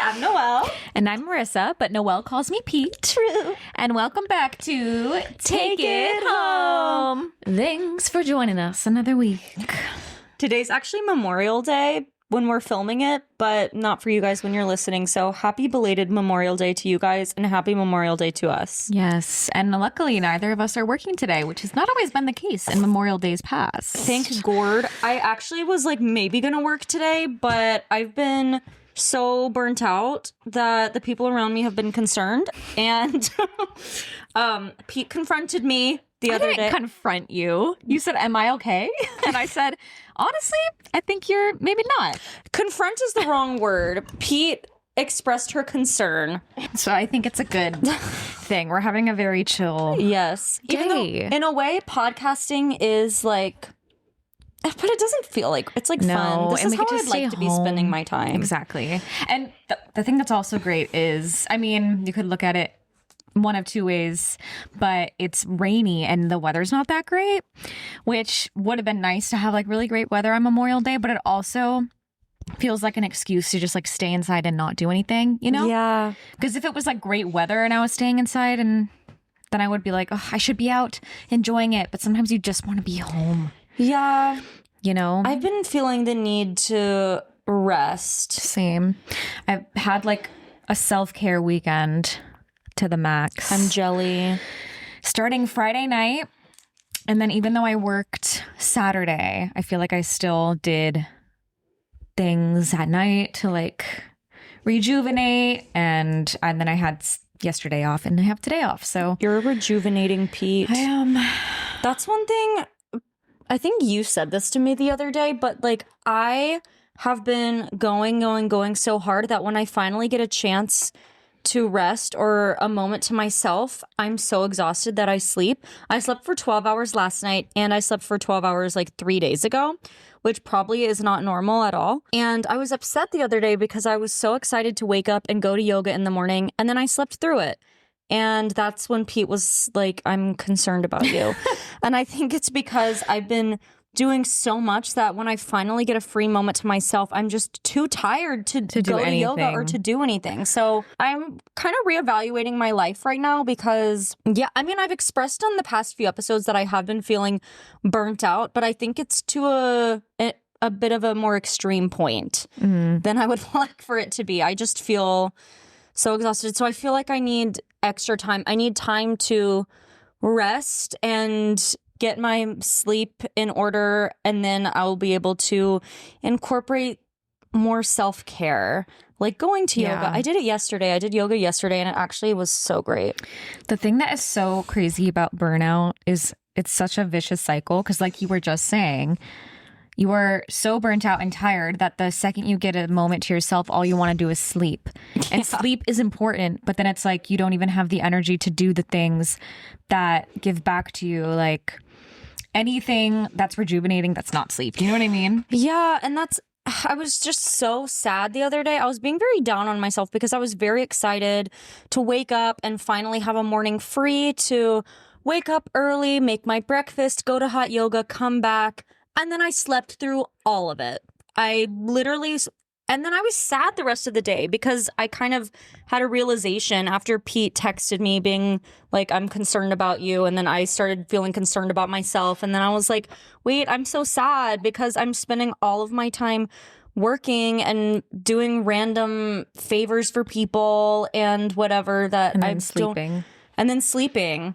I'm Noelle. And I'm Marissa, but Noelle calls me Pete. True. And welcome back to Take It Home. Thanks for joining us another week. Today's actually Memorial Day when we're filming it, but not for you guys when you're listening. So happy belated Memorial Day to you guys and happy Memorial Day to us. Yes. And luckily, neither of us are working today, which has not always been the case in Memorial Days past. Thank Gord. I actually was like maybe going to work today, but I've been so burnt out that the people around me have been concerned. And Pete confronted me the other day. I didn't confront you. You said, am I okay? And I said, honestly, I think you're maybe not. Confront is the wrong word. Pete expressed her concern. So I think it's a good thing. We're having a very chill Yes. Even though, day. in a way, podcasting is like, but it doesn't feel like it's like fun. This and is we how get to I'd stay like to be home. spending my time. Exactly. And the thing that's also great is, I mean, you could look at it one of two ways, but it's rainy and the weather's not that great, which would have been nice to have like really great weather on Memorial Day, but it also feels like an excuse to just like stay inside and not do anything, you know? Yeah. Because if it was like great weather and I was staying inside, and then I would be like, oh, I should be out enjoying it. But sometimes you just want to be home. Yeah. You know? I've been feeling the need to rest. Same. I've had like a self-care weekend to the max. I'm jelly. Starting Friday night. And then even though I worked Saturday, I feel like I still did things at night to like rejuvenate. And then I had yesterday off and I have today off. So You're a rejuvenating Pete. I am. That's one thing. I think you said this to me the other day, but like I have been going so hard that when I finally get a chance to rest or a moment to myself, I'm so exhausted that I sleep. I slept for 12 hours last night and I slept for 12 hours like 3 days ago, which probably is not normal at all. And I was upset the other day because I was so excited to wake up and go to yoga in the morning, and then I slept through it. And that's when Pete was like, I'm concerned about you. And I think it's because I've been doing so much that when I finally get a free moment to myself, I'm just too tired to go to yoga or to do anything. So I'm kind of reevaluating my life right now because, yeah, I mean, I've expressed on the past few episodes that I have been feeling burnt out, but I think it's to a bit of a more extreme point than I would like for it to be. I just feel so exhausted. So I feel like I need extra time. I need time to rest and get my sleep in order, and then I'll be able to incorporate more self-care, like going to yoga. I did it yesterday. I did yoga yesterday, and it actually was so great. The thing that is so crazy about burnout is it's such a vicious cycle because, like you were just saying, you are so burnt out and tired that the second you get a moment to yourself, all you want to do is sleep. And sleep is important, but then it's like you don't even have the energy to do the things that give back to you, like anything that's rejuvenating that's not sleep. Do you know what I mean? Yeah, and I was just so sad the other day. I was being very down on myself because I was very excited to wake up and finally have a morning free to wake up early, make my breakfast, go to hot yoga, come back. And then I slept through all of it. And then I was sad the rest of the day because I kind of had a realization after Pete texted me being like, I'm concerned about you. And then I started feeling concerned about myself. And then I was like, wait, I'm so sad because I'm spending all of my time working and doing random favors for people and whatever that I'm sleeping. And then sleeping.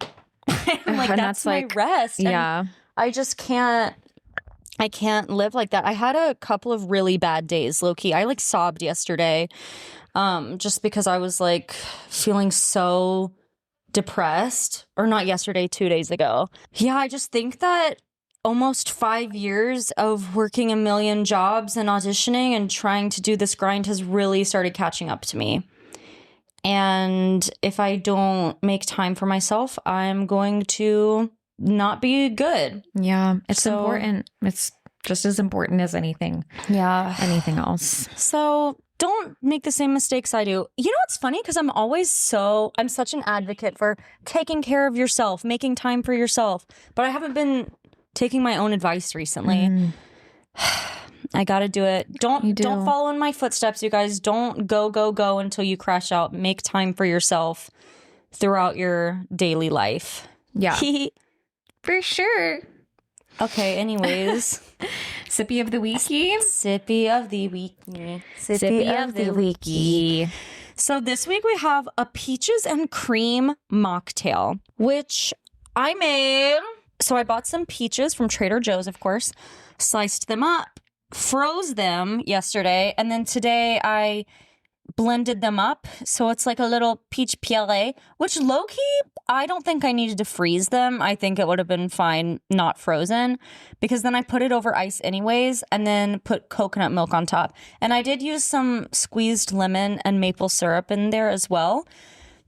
Like, that's my like, rest. Yeah. And I just can't. I can't live like that. I had a couple of really bad days, low-key. I like sobbed yesterday just because I was like feeling so depressed. Or not yesterday, 2 days ago. Yeah, I just think that almost 5 years of working a million jobs and auditioning and trying to do this grind has really started catching up to me. And if I don't make time for myself, I'm going to not be good. Yeah, it's important. It's just as important as anything else. So don't make the same mistakes I do. You know what's funny? Because I'm such an advocate for taking care of yourself, making time for yourself. But I haven't been taking my own advice recently. I gotta do it. Don't follow in my footsteps, you guys. Don't go until you crash out. Make time for yourself throughout your daily life. Yeah. For sure. Okay, anyways. Sippy of the weeky. Sippy of the weeky. Sippy of the weeky. So this week we have a peaches and cream mocktail, which I made. So I bought some peaches from Trader Joe's, of course, sliced them up, froze them yesterday, and then today I blended them up. So it's like a little peach puree, which low-key, I don't think I needed to freeze them. I think it would have been fine not frozen, because then I put it over ice anyways and then put coconut milk on top. And I did use some squeezed lemon and maple syrup in there as well.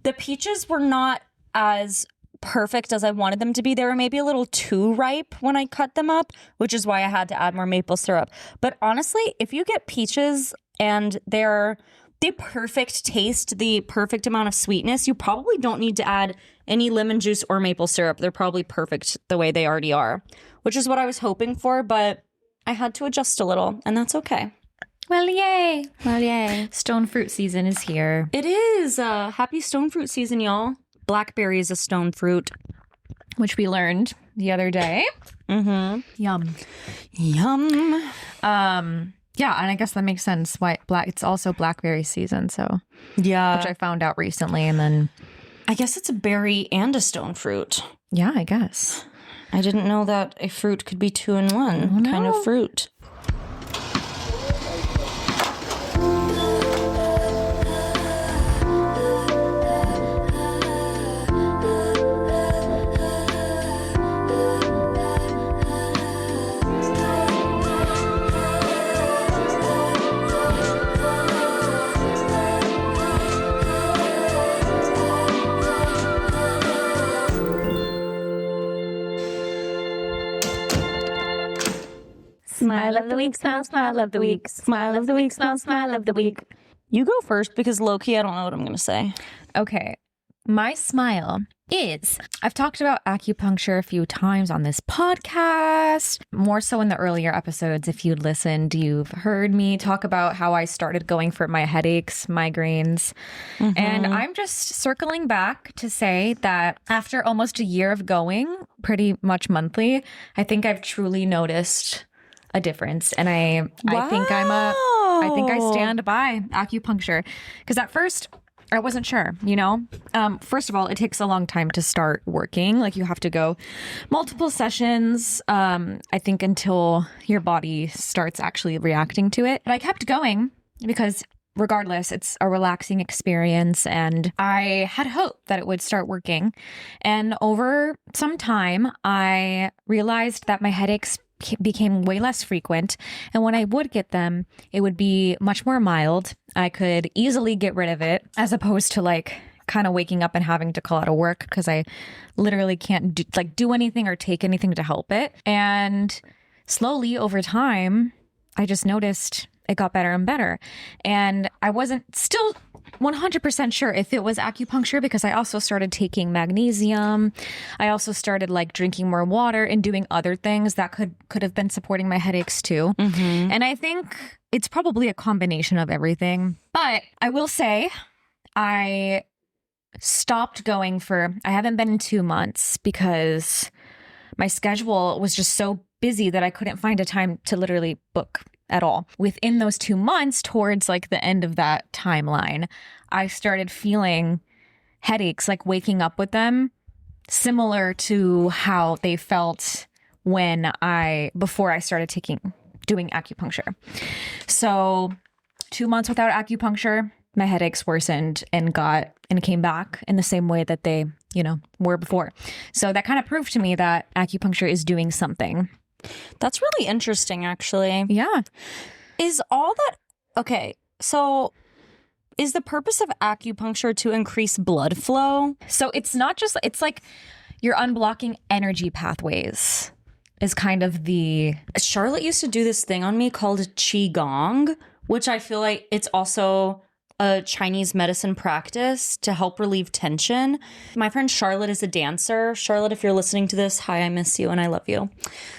The peaches were not as perfect as I wanted them to be. They were maybe a little too ripe when I cut them up, which is why I had to add more maple syrup. But honestly, if you get peaches and they're the perfect taste, the perfect amount of sweetness, you probably don't need to add any lemon juice or maple syrup. They're probably perfect the way they already are, which is what I was hoping for, but I had to adjust a little, and that's okay. Well, yay. Well, yay. Stone fruit season is here. It is. Happy stone fruit season, y'all. Blackberry is a stone fruit, which we learned the other day. Mm-hmm. Yum. Yeah, and I guess that makes sense. Why it's also blackberry season, so yeah, which I found out recently, and then I guess it's a berry and a stone fruit. Yeah, I guess I didn't know that a fruit could be two in one kind of fruit. Smile of the week, smile of the week, smile of the week, smile of the week. You go first, because low-key, I don't know what I'm going to say. Okay. My smile is, I've talked about acupuncture a few times on this podcast, more so in the earlier episodes. If you listened, you've heard me talk about how I started going for my headaches, migraines. Mm-hmm. And I'm just circling back to say that after almost a year of going pretty much monthly, I think I've truly noticed a difference. And I think I stand by acupuncture, because at first I wasn't sure, first of all, it takes a long time to start working. Like, you have to go multiple sessions, I think, until your body starts actually reacting to it. But I kept going because regardless, it's a relaxing experience, and I had hope that it would start working. And over some time, I realized that my headaches became way less frequent, and when I would get them, it would be much more mild. I could easily get rid of it, as opposed to like kind of waking up and having to call out of work because I literally can't do anything or take anything to help it. And slowly over time, I just noticed it got better and better. And I wasn't still 100% sure if it was acupuncture, because I also started taking magnesium. I also started drinking more water and doing other things that could have been supporting my headaches too. Mm-hmm. And I think it's probably a combination of everything. But I will say I stopped going I haven't been in 2 months, because my schedule was just so busy that I couldn't find a time to literally book at all. Within those 2 months, towards the end of that timeline, I started feeling headaches, waking up with them, similar to how they felt before I started doing acupuncture. So 2 months without acupuncture, my headaches worsened and came back in the same way that they, were before. So that kind of proved to me that acupuncture is doing something. That's really interesting, actually. Yeah. Okay, so is the purpose of acupuncture to increase blood flow? So it's not just, it's like you're unblocking energy pathways is kind of the... Charlotte used to do this thing on me called Qigong, which I feel like it's also a Chinese medicine practice to help relieve tension. My friend Charlotte is a dancer. Charlotte, if you're listening to this, hi, I miss you and I love you.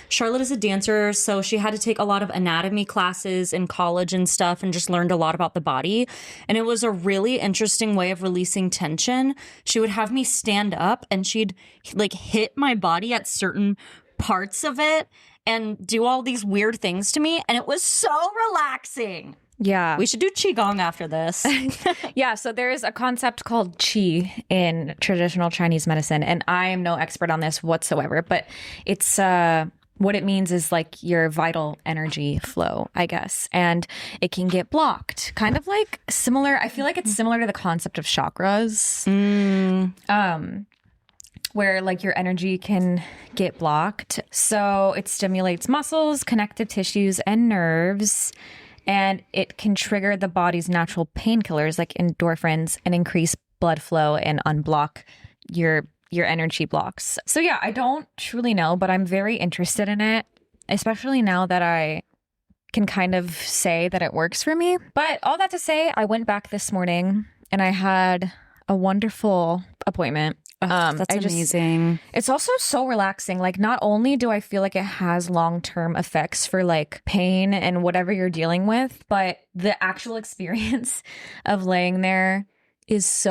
Charlotte is a dancer, so she had to take a lot of anatomy classes in college and stuff and just learned a lot about the body. And it was a really interesting way of releasing tension. She would have me stand up and she'd like hit my body at certain parts of it and do all these weird things to me. And it was so relaxing. Yeah. We should do Qigong after this. Yeah, so there's a concept called qi in traditional Chinese medicine, and I am no expert on this whatsoever, but it's what it means is like your vital energy flow, I guess, and it can get blocked. Kind of like similar, I feel like it's similar to the concept of chakras. Where like your energy can get blocked. So it stimulates muscles, connective tissues, and nerves. And it can trigger the body's natural painkillers like endorphins and increase blood flow and unblock your energy blocks. So yeah, I don't truly know, but I'm very interested in it, especially now that I can kind of say that it works for me. But all that to say, I went back this morning and I had a wonderful appointment. That's amazing. It's also so relaxing. Like, not only do I feel like it has long-term effects for like pain and whatever you're dealing with, but the actual experience of laying there is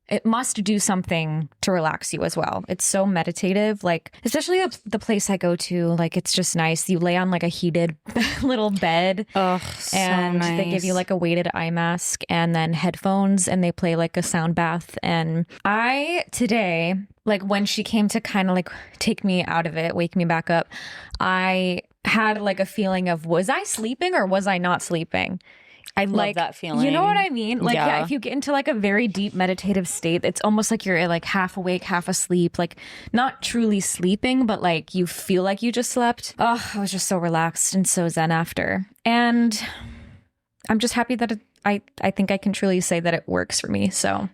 it must do something to relax you as well. It's so meditative, like especially the place I go to, like it's just nice. You lay on like a heated little bed and nice. They give you like a weighted eye mask and then headphones and they play like a sound bath. And I today, like when she came to kind of like take me out of it, wake me back up, I had like a feeling of, was I sleeping or was I not sleeping? I love that feeling. You know what I mean? Like, Yeah. yeah, if you get into like a very deep meditative state, it's almost like you're like half awake, half asleep, like not truly sleeping, but like you feel like you just slept. Oh, I was just so relaxed and so zen after. And I'm just happy that I think I can truly say that it works for me. So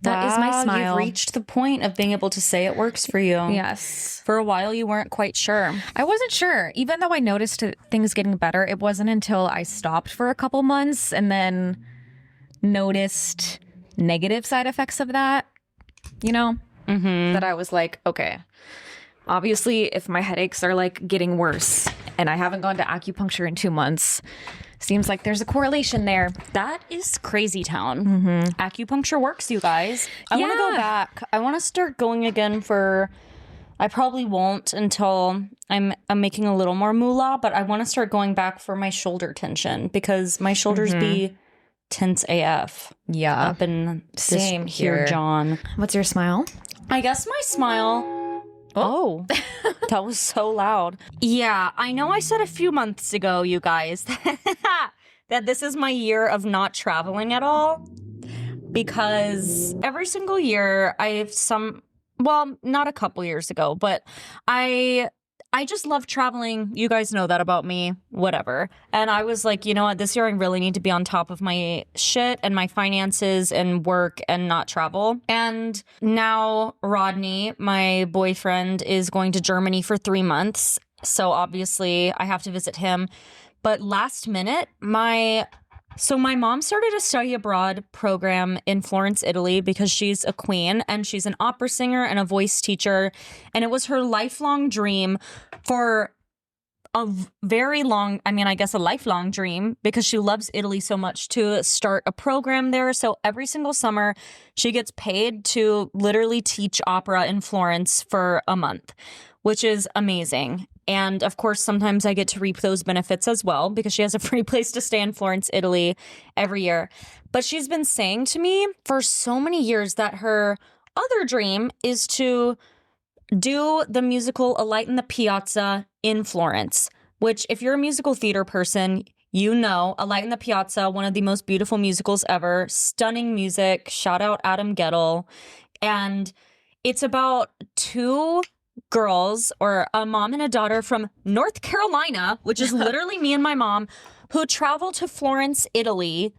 that is my Wow, smile. You've reached the point of being able to say it works for you. Yes. For a while, you weren't quite sure. I wasn't sure. Even though I noticed things getting better, it wasn't until I stopped for a couple months and then noticed negative side effects of that, you know, that I was like, okay, obviously, if my headaches are like getting worse and I haven't gone to acupuncture in 2 months, seems like there's a correlation there. That is crazy town. Acupuncture works, you guys. I want to go Yeah. back. I want to start going again for... I probably won't until I'm making a little more moolah, but I want to start going back for my shoulder tension because my shoulders be tense AF. Yeah. Up in Same this here, here. John. What's your smile? I guess my smile... Oh, that was so loud. Yeah, I know I said a few months ago, you guys, that this is my year of not traveling at all. Because every single year well, not a couple years ago, but I just love traveling. You guys know that about me, whatever. And I was like, you know what, this year I really need to be on top of my shit and my finances and work and not travel. And now Rodney, my boyfriend, is going to Germany for 3 months. So obviously I have to visit him. But last minute, my mom started a study abroad program in Florence, Italy, because she's a queen and she's an opera singer and a voice teacher. And it was her lifelong dream for a lifelong dream because she loves Italy so much to start a program there. So every single summer she gets paid to literally teach opera in Florence for a month, which is amazing. And of course, sometimes I get to reap those benefits as well because she has a free place to stay in Florence, Italy every year. But she's been saying to me for so many years that her other dream is to do the musical A Light in the Piazza in Florence, which if you're a musical theater person, you know A Light in the Piazza, one of the most beautiful musicals ever, stunning music, shout out Adam Gettle. And it's about two girls, or a mom and a daughter from North Carolina, which is literally me and my mom, who travel to Florence, Italy,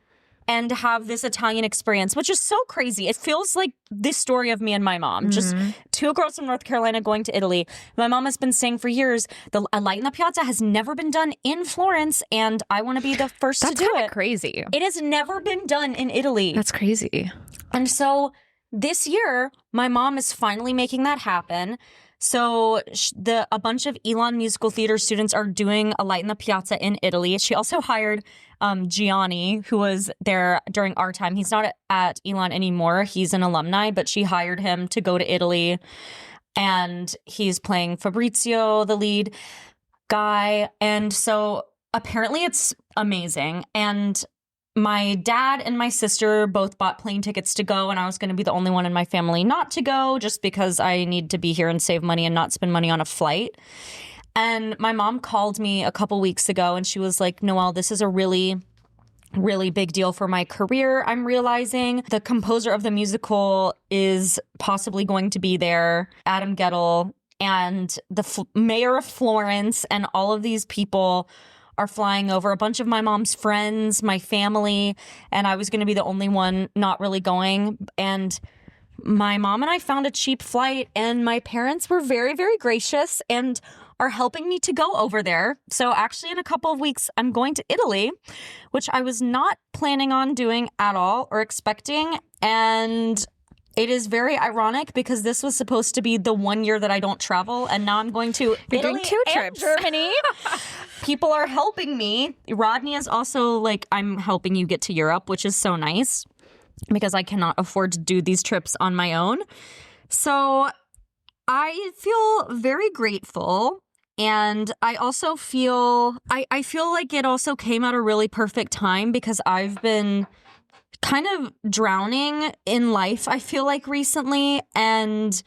and have this Italian experience, which is so crazy. It feels like this story of me and my mom. Just two girls from North Carolina going to Italy. My mom has been saying for years, A Light in the Piazza has never been done in Florence, and I want to be the first to do it. That's crazy. It has never been done in Italy. That's crazy. And so this year, my mom is finally making that happen. So a bunch of Elon Musical Theater students are doing A Light in the Piazza in Italy. She also hired Gianni, who was there during our time. He's not at Elon anymore. He's an alumni, but she hired him to go to Italy. And he's playing Fabrizio, the lead guy. And so apparently it's amazing. And my dad and my sister both bought plane tickets to go, and I was going to be the only one in my family not to go just because I need to be here and save money and not spend money on a flight. And my mom called me a couple weeks ago and she was like, Noelle, this is a really, really big deal for my career. I'm realizing the composer of the musical is possibly going to be there, Adam Gettle, and the mayor of Florence, and all of these people are flying over, a bunch of my mom's friends, my family, and I was going to be the only one not really going. And my mom and I found a cheap flight, and my parents were very, very gracious and are helping me to go over there. So actually in a couple of weeks, I'm going to Italy, which I was not planning on doing at all or expecting. And it is very ironic because this was supposed to be the 1 year that I don't travel, and now I'm going to Italy and Germany. People are helping me. Rodney is also like, I'm helping you get to Europe, which is so nice because I cannot afford to do these trips on my own. So I feel very grateful. And I also feel, I feel like it also came at a really perfect time because I've been kind of drowning in life, I feel like, recently. And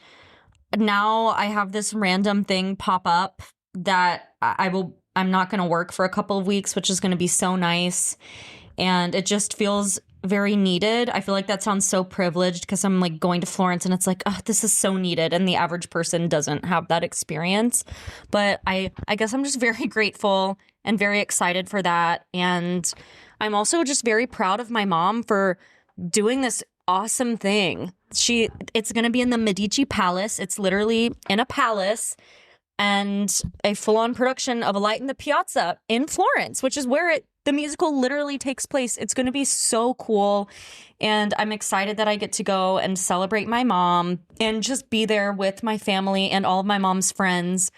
now I have this random thing pop up that I'm not going to work for a couple of weeks, which is going to be so nice. And it just feels very needed. I feel like that sounds so privileged because I'm like going to Florence and it's like, oh, this is so needed. And the average person doesn't have that experience. But I guess I'm just very grateful and very excited for that. And I'm also just very proud of my mom for doing this awesome thing. It's going to be in the Medici Palace. It's literally in a palace, and a full-on production of A Light in the Piazza in Florence, which is where the musical literally takes place. It's going to be so cool, and I'm excited that I get to go and celebrate my mom and just be there with my family and all of my mom's friends.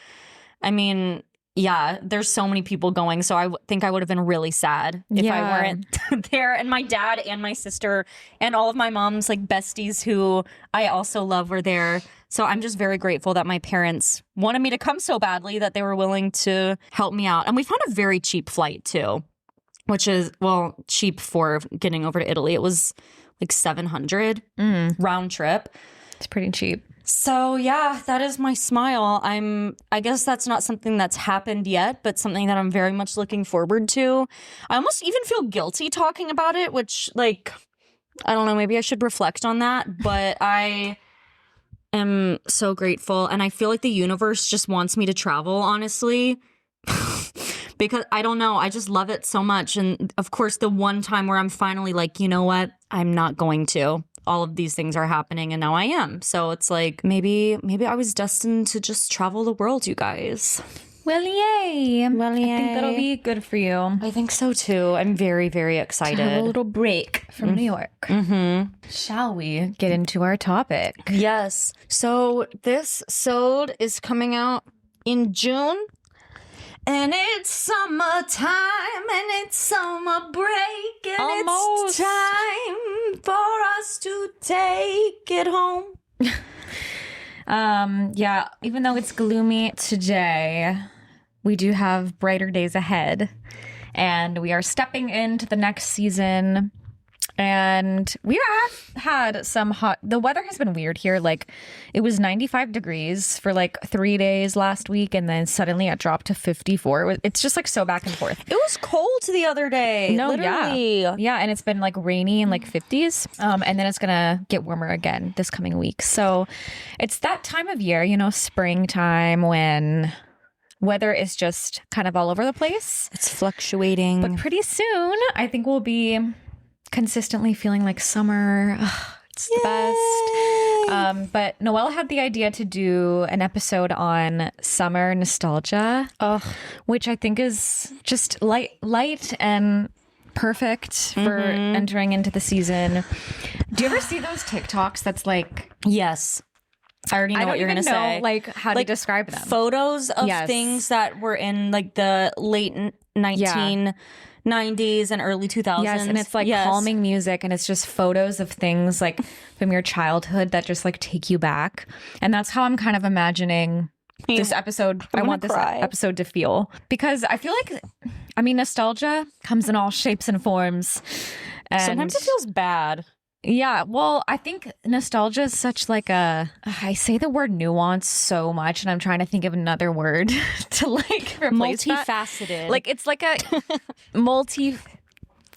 I mean, yeah, there's so many people going, so I think I would have been really sad if I weren't there. And my dad and my sister and all of my mom's like besties who I also love were there. So I'm just very grateful that my parents wanted me to come so badly that they were willing to help me out. And we found a very cheap flight too, which is, well, cheap for getting over to Italy. It was like $700 round trip. It's pretty cheap. So yeah, that is my smile. I guess that's not something that's happened yet, but something that I'm very much looking forward to. I almost even feel guilty talking about it, which, like, I don't know, maybe I should reflect on that, but I am so grateful, and I feel like the universe just wants me to travel, honestly. Because I don't know, I just love it so much. And of course, the one time where I'm finally like, you know what, I'm not going to. All of these things are happening, and now I am. So it's like, maybe I was destined to just travel the world, you guys. Well, yay. Well, yay. I think that'll be good for you. I think so too. I'm very, very excited. To have a little break from New York. Mm-hmm. Shall we get into our topic? Yes. So this sode is coming out in June. And it's summertime, and it's summer break, and Almost. It's time for us to take it home. Yeah, even though it's gloomy today, we do have brighter days ahead, and we are stepping into the next season. And we have had some the weather has been weird here. Like, it was 95 degrees for like 3 days last week, and then suddenly it dropped to 54. It's just like so back and forth. It was cold the other day. No, literally. Yeah, and it's been like rainy and like 50s. And then it's gonna get warmer again this coming week. So it's that time of year, you know, springtime, when weather is just kind of all over the place. It's fluctuating. But pretty soon, I think we'll be consistently feeling like summer. Ugh, it's the best. But Noelle had the idea to do an episode on summer nostalgia, which I think is just light and perfect for entering into the season. Do you ever see those TikToks that's like, yes, I already know what you're gonna say. Like how to describe them. Photos of things that were in like the late 1990s and early 2000s. Yes, and it's like calming music, and it's just photos of things like from your childhood that just like take you back. And that's how I'm kind of imagining this episode. I want this episode to feel, because I feel like, I mean, nostalgia comes in all shapes and forms. And sometimes it feels bad. Yeah, well, I think nostalgia is such like I say the word nuance so much, and I'm trying to think of another word to like replace multifaceted. That. Like it's like a multi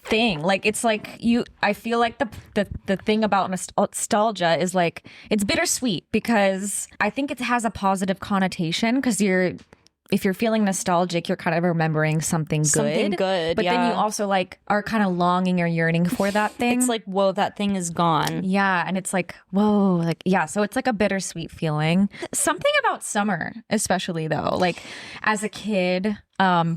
thing. Like it's like I feel like the thing about nostalgia is like it's bittersweet, because I think it has a positive connotation, because if you're feeling nostalgic, you're kind of remembering something good. But then you also like are kind of longing or yearning for that thing. It's like, whoa, that thing is gone. Yeah. And it's like, whoa, like, yeah. So it's like a bittersweet feeling. Something about summer, especially though, like as a kid,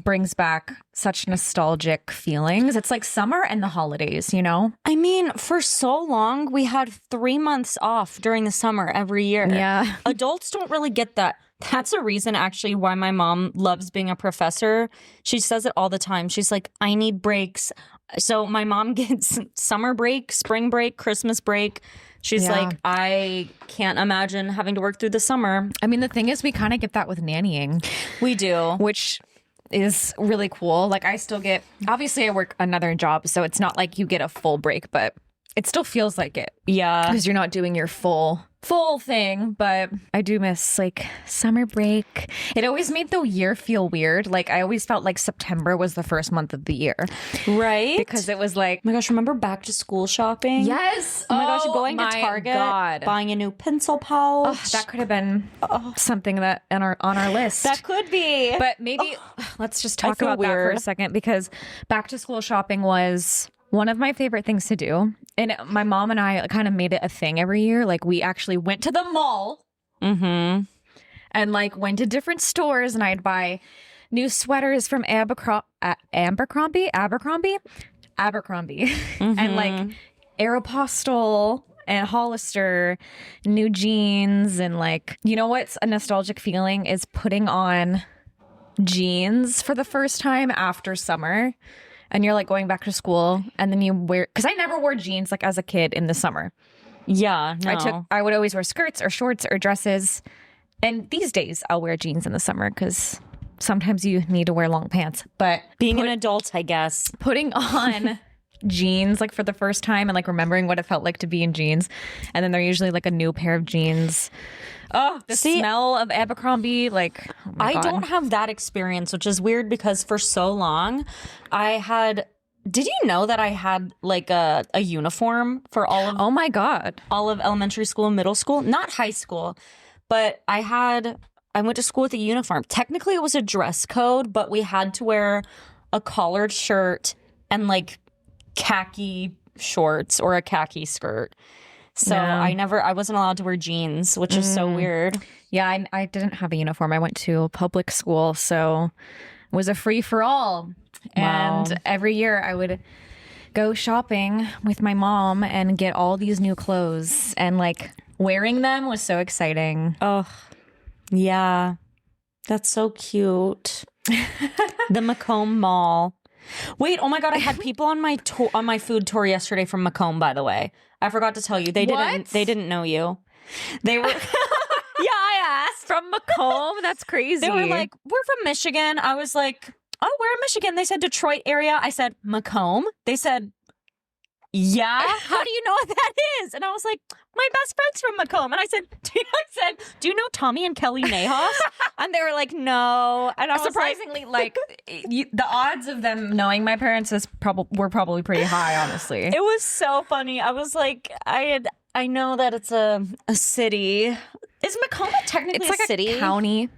brings back such nostalgic feelings. It's like summer and the holidays, you know? I mean, for so long, we had 3 months off during the summer every year. Yeah. Adults don't really get that. That's a reason actually why my mom loves being a professor. She says it all the time. She's like, I need breaks. So my mom gets summer break, spring break, Christmas break. She's like, I can't imagine having to work through the summer. I mean, the thing is, we kind of get that with nannying. We do. Which is really cool. Like I still get, obviously I work another job, so it's not like you get a full break, but it still feels like it. Yeah. Because you're not doing your full thing. But I do miss like summer break. It always made the year feel weird. Like I always felt like September was the first month of the year. Right? Because it was like, oh my gosh, remember back to school shopping? Yes. Oh my gosh, going to Target, buying a new pencil pouch. Oh, that could have been something that on our list. That could be. But maybe let's just talk about that for a second, because back to school shopping was one of my favorite things to do. And my mom and I kind of made it a thing every year. Like we actually went to the mall and like went to different stores, and I'd buy new sweaters from Abercrombie and like Aeropostale and Hollister, new jeans. And like, you know what's a nostalgic feeling is putting on jeans for the first time after summer. And you're like going back to school, and then you wear, because I never wore jeans like as a kid in the summer. Yeah, no. I would always wear skirts or shorts or dresses. And these days I'll wear jeans in the summer because sometimes you need to wear long pants. But being an adult, I guess. Putting on jeans like for the first time and like remembering what it felt like to be in jeans. And then they're usually like a new pair of jeans. Oh, the smell of Abercrombie, like, oh my God. Don't have that experience, which is weird because for so long did you know that I had like a uniform for all of, oh my God, all of elementary school and middle school, not high school, but I went to school with a uniform. Technically it was a dress code, but we had to wear a collared shirt and like khaki shorts or a khaki skirt. So I wasn't allowed to wear jeans, which is so weird. Yeah, I didn't have a uniform. I went to a public school, so it was a free for all. Wow. And every year I would go shopping with my mom and get all these new clothes, and like wearing them was so exciting. Oh, yeah. That's so cute. The Macomb Mall. Wait, oh my God, I had people on my food tour yesterday from Macomb, by the way. I forgot to tell you. They didn't know you. They were yeah, I asked. From Macomb? That's crazy. They were like, we're from Michigan. I was like, oh, we're in Michigan. They said Detroit area. I said, Macomb. They said, yeah, how do you know what that is? And I was like, my best friend's from Macomb. And I said, do you know Tommy and Kelly Nahas? And they were like, no. And I was surprisingly, like the odds of them knowing my parents were probably pretty high, honestly. It was so funny. I was like, I know that it's a city. Is Macomb technically it's like a city? A county.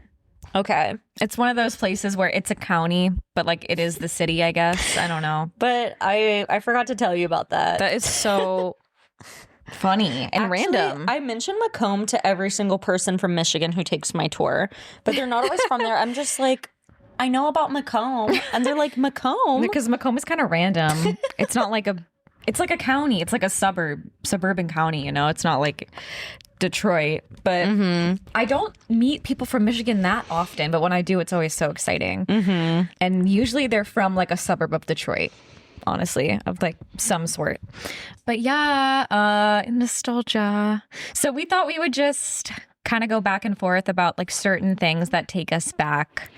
Okay. It's one of those places where it's a county, but like it is the city, I guess. I don't know. But I forgot to tell you about that. That is so funny and random. I mention Macomb to every single person from Michigan who takes my tour, but they're not always from there. I'm just like, I know about Macomb, and they're like, Macomb? Because Macomb is kind of random. It's not like it's like a county. It's like a suburban county, you know? It's not like Detroit. But I don't meet people from Michigan that often, but when I do, it's always so exciting. And usually they're from like a suburb of Detroit, honestly, of like some sort. But yeah, nostalgia. So we thought we would just kind of go back and forth about like certain things that take us back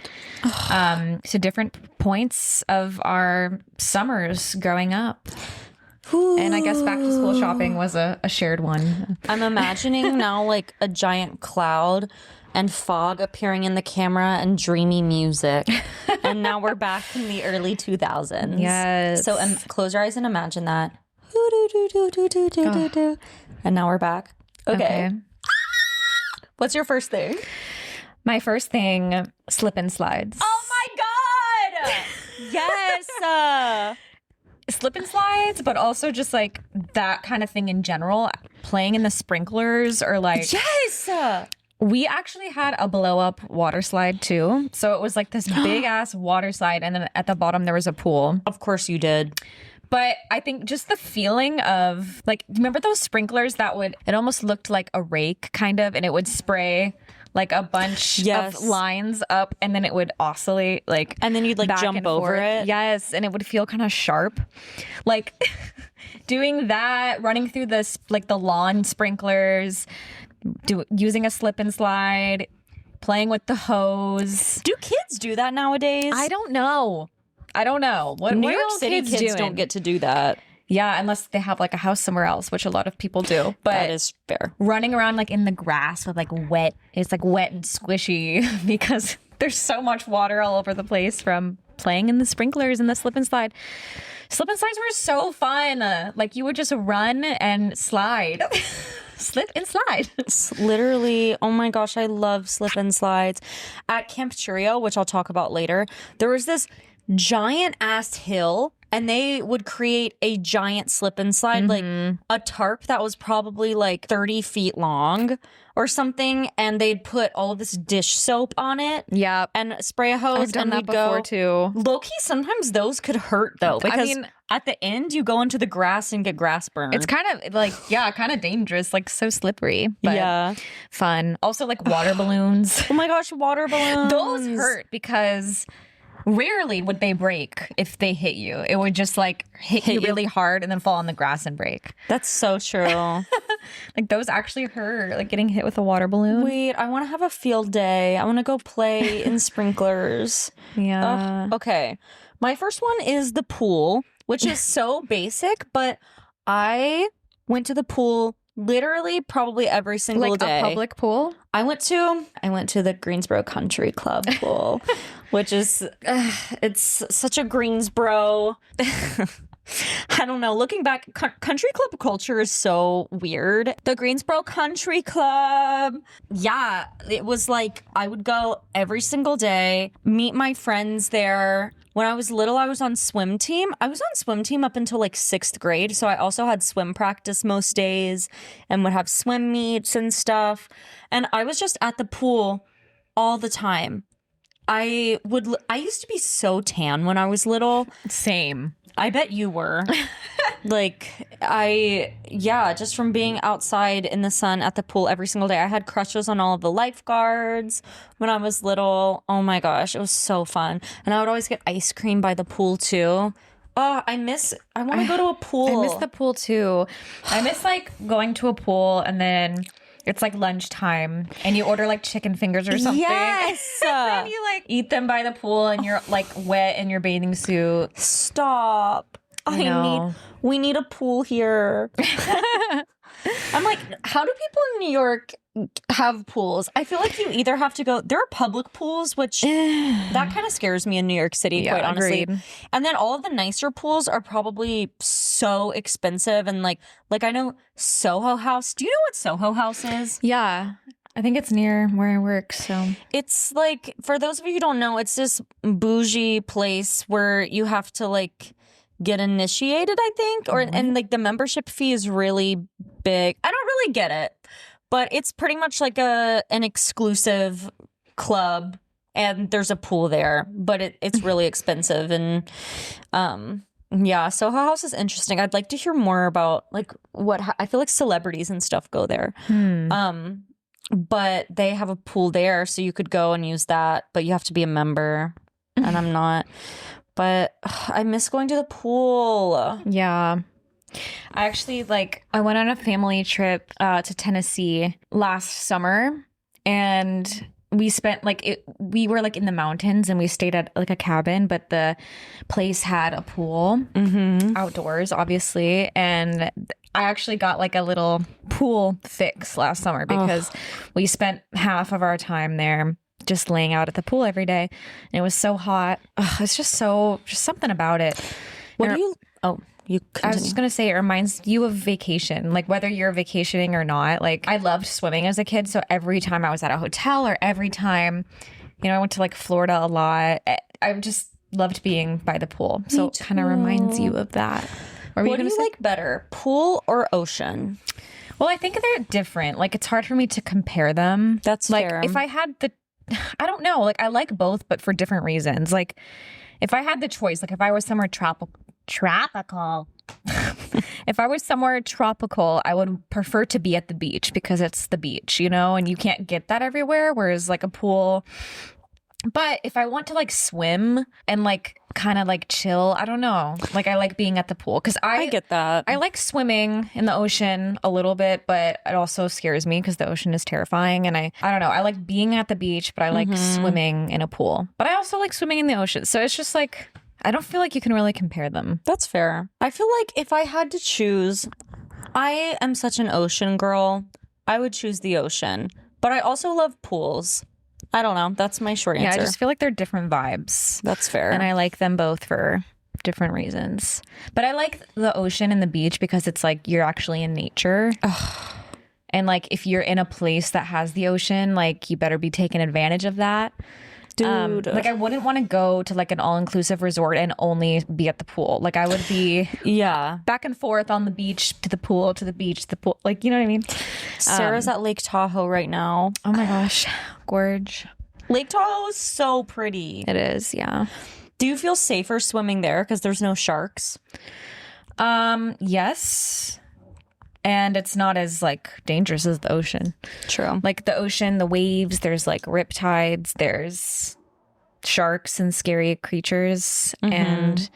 to different points of our summers growing up. And I guess back to school shopping was a shared one. I'm imagining now like a giant cloud and fog appearing in the camera and dreamy music. And now we're back in the early 2000s. Yes. So close your eyes and imagine that. And now we're back. Okay. What's your first thing? My first thing, slip and slides. Oh my God! Yes! Slip and slides, but also just like that kind of thing in general. Playing in the sprinklers or like... Yes! We actually had a blow up water slide too. So it was like this big ass water slide. And then at the bottom there was a pool. Of course you did. But I think just the feeling of like, remember those sprinklers it almost looked like a rake kind of, and it would spray like a bunch of lines up and then it would oscillate like, and then you'd like jump over it. Yes. And it would feel kind of sharp. Like doing that, running through this, like the lawn sprinklers, using a slip and slide, playing with the hose. Do kids do that nowadays? I don't know. What New what York are City kids don't get to do that. Yeah, unless they have like a house somewhere else, which a lot of people do. But that is fair. Running around like in the grass with like it's like wet and squishy because there's so much water all over the place from playing in the sprinklers and the slip and slide. Slip and slides were so fun. Like you would just run and slide. Slip and slide. Literally, oh my gosh, I love slip and slides. At Camp Churio, which I'll talk about later, there was this giant ass hill and they would create a giant slip and slide, like a tarp that was probably like 30 feet long or something, and they'd put all of this dish soap on it. Yeah, and spray a hose. I've done and that we'd before too. Low-key, sometimes those could hurt though, because at the end you go into the grass and get grass burn. It's kind of like, kind of dangerous, like so slippery, but fun. Also like water balloons. Oh my gosh, water balloons. Those hurt because rarely would they break if they hit you. It would just like hit you really hard and then fall on the grass and break. That's so true. Like those actually hurt, like getting hit with a water balloon. Wait, I want to have a field day. I want to go play in sprinklers. Yeah. Okay. My first one is the pool, which is so basic, but I went to the pool literally probably every single day. A public pool? I went to the Greensboro Country Club pool, which is it's such a Greensboro. I don't know. Looking back, country club culture is so weird. The Greensboro Country Club. Yeah, it was like I would go every single day, meet my friends there. When I was little, I was on swim team. I was on swim team up until like 6th grade. So I also had swim practice most days and would have swim meets and stuff. And I was just at the pool all the time. I used to be so tan when I was little. Same. I bet you were. Just from being outside in the sun at the pool every single day. I had crushes on all of the lifeguards when I was little. Oh my gosh, it was so fun. And I would always get ice cream by the pool too. Oh, I want to go to a pool. I miss the pool too. I miss like going to a pool and then it's like lunchtime and you order like chicken fingers or something. Yes. And then you like eat them by the pool and you're like wet in your bathing suit. Stop. We need a pool here. I'm like, how do people in New York have pools? I feel like you either have to go, there are public pools, which that kind of scares me in New York City, quite honestly. Agreed. And then all of the nicer pools are probably so expensive. And like I know Soho House. Do you know what Soho House is? Yeah. I think it's near where I work. So It's like, for those of you who don't know, it's this bougie place where you have to like get initiated, I think, or and like the membership fee is really big. I don't really get it, but it's pretty much like an exclusive club, and there's a pool there, but it's really expensive. And yeah, Soho House is interesting. I'd like to hear more about like what I feel like celebrities and stuff go there. But they have a pool there, so you could go and use that, but you have to be a member, and I'm not. But I miss going to the pool. yeah. I actually I went on a family trip to Tennessee last summer, and we spent we were like in the mountains, and we stayed at like a cabin, but the place had a pool outdoors, obviously. And I actually got like a little pool fix last summer because we spent half of our time there just laying out at the pool every day. And it was so hot. It's just something about it. What do you... Oh, you continue. I was just going to say, it reminds you of vacation, like whether you're vacationing or not. Like I loved swimming as a kid. So every time I was at a hotel, or every time, I went to like Florida a lot, I just loved being by the pool. So it kind of reminds you of that. What do you like better, pool or ocean? Well, I think they're different. Like it's hard for me to compare them. That's like fair. If I had I don't know. Like I like both, but for different reasons. Like if I had the choice, like if I was somewhere tropical. If I was somewhere tropical, I would prefer to be at the beach because it's the beach, and you can't get that everywhere. Whereas like a pool. But if I want to like swim and like kind of like chill, I don't know. Like I like being at the pool because I get that. I like swimming in the ocean a little bit, but it also scares me because the ocean is terrifying. And I don't know. I like being at the beach, but I like swimming in a pool. But I also like swimming in the ocean. So it's just like, I don't feel like you can really compare them. That's fair. I feel like if I had to choose, I am such an ocean girl. I would choose the ocean. But I also love pools. I don't know. That's my short answer. Yeah, I just feel like they're different vibes. That's fair. And I like them both for different reasons. But I like the ocean and the beach because it's like you're actually in nature. And like if you're in a place that has the ocean, like you better be taking advantage of that. Dude. Like I wouldn't want to go to like an all-inclusive resort and only be at the pool. Like I would be back and forth on the beach to the pool, to the beach, to the pool. Like, you know what I mean? Sarah's at Lake Tahoe right now. Oh my gosh. Gorge. Lake Tahoe is so pretty. It is, yeah. Do you feel safer swimming there because there's no sharks? Yes. And it's not as like dangerous as the ocean. True. Like the ocean, the waves, there's like riptides, there's sharks and scary creatures. And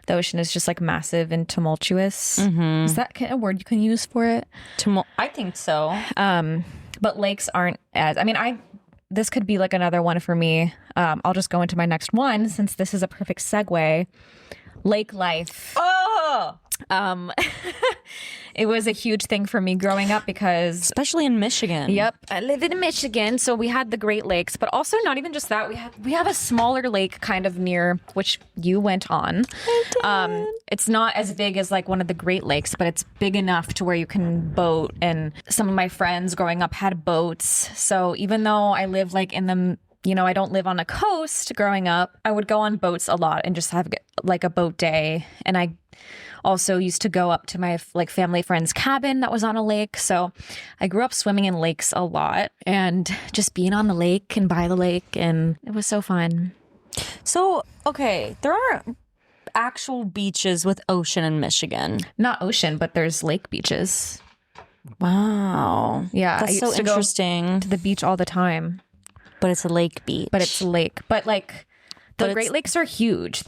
the ocean is just like massive and tumultuous. Is that a word you can use for it? I think so. But lakes aren't as, this could be like another one for me. I'll just go into my next one since this is a perfect segue. Lake life. Oh! It was a huge thing for me growing up because... Especially in Michigan. Yep. I live in Michigan, so we had the Great Lakes, but also not even just that. We have a smaller lake kind of near, which you went on. I did. It's not as big as like one of the Great Lakes, but it's big enough to where you can boat. And some of my friends growing up had boats. So even though I live like in the... I don't live on a coast growing up. I would go on boats a lot and just have like a boat day. And I also used to go up to my like family friend's cabin that was on a lake. So I grew up swimming in lakes a lot and just being on the lake and by the lake. And it was so fun. So, okay, there are actual beaches with ocean in Michigan. Not ocean, but there's lake beaches. Wow. Yeah. That's so interesting. To the beach all the time. But it's a lake beach. But it's a lake. But like the Great Lakes are huge.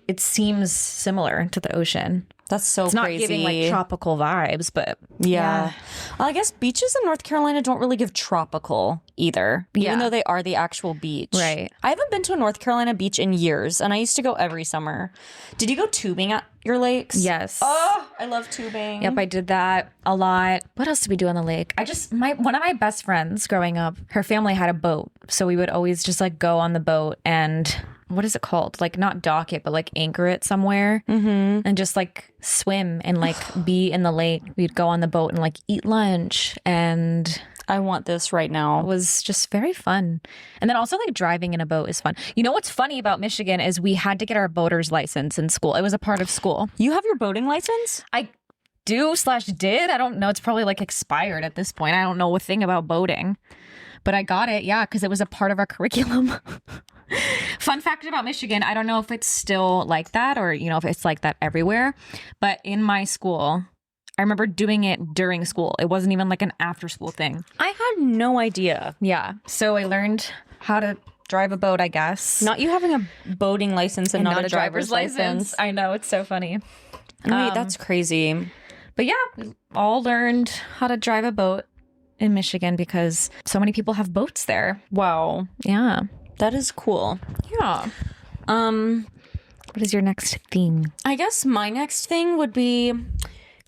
It seems similar to the ocean. That's so it's crazy. It's not giving like tropical vibes, but yeah. Well, I guess beaches in North Carolina don't really give tropical either, even though they are the actual beach. Right. I haven't been to a North Carolina beach in years, and I used to go every summer. Did you go tubing at your lakes? Yes. Oh, I love tubing. Yep, I did that a lot. What else did we do on the lake? One of my best friends growing up, her family had a boat, so we would always just like go on the boat and what is it called? Like not dock it, but like anchor it somewhere and just like swim and like be in the lake. We'd go on the boat and like eat lunch and I want this right It now. was just very fun. And then also like driving in a boat is fun. You know what's funny about Michigan is we had to get our boater's license in school. It was a part of school. You have your boating license? I do/did. I don't know. It's probably like expired at this point. I don't know a thing about boating. But I got it, yeah, because it was a part of our curriculum. Fun fact about Michigan, I don't know if it's still like that or, if it's like that everywhere. But in my school, I remember doing it during school. It wasn't even like an after school thing. I had no idea. Yeah. So I learned how to drive a boat, I guess. Not you having a boating license and not a driver's license. I know, it's so funny. Wait, that's crazy. But yeah, we all learned how to drive a boat in Michigan because so many people have boats there. Wow. Yeah. That is cool. Yeah. What is your next thing? I guess my next thing would be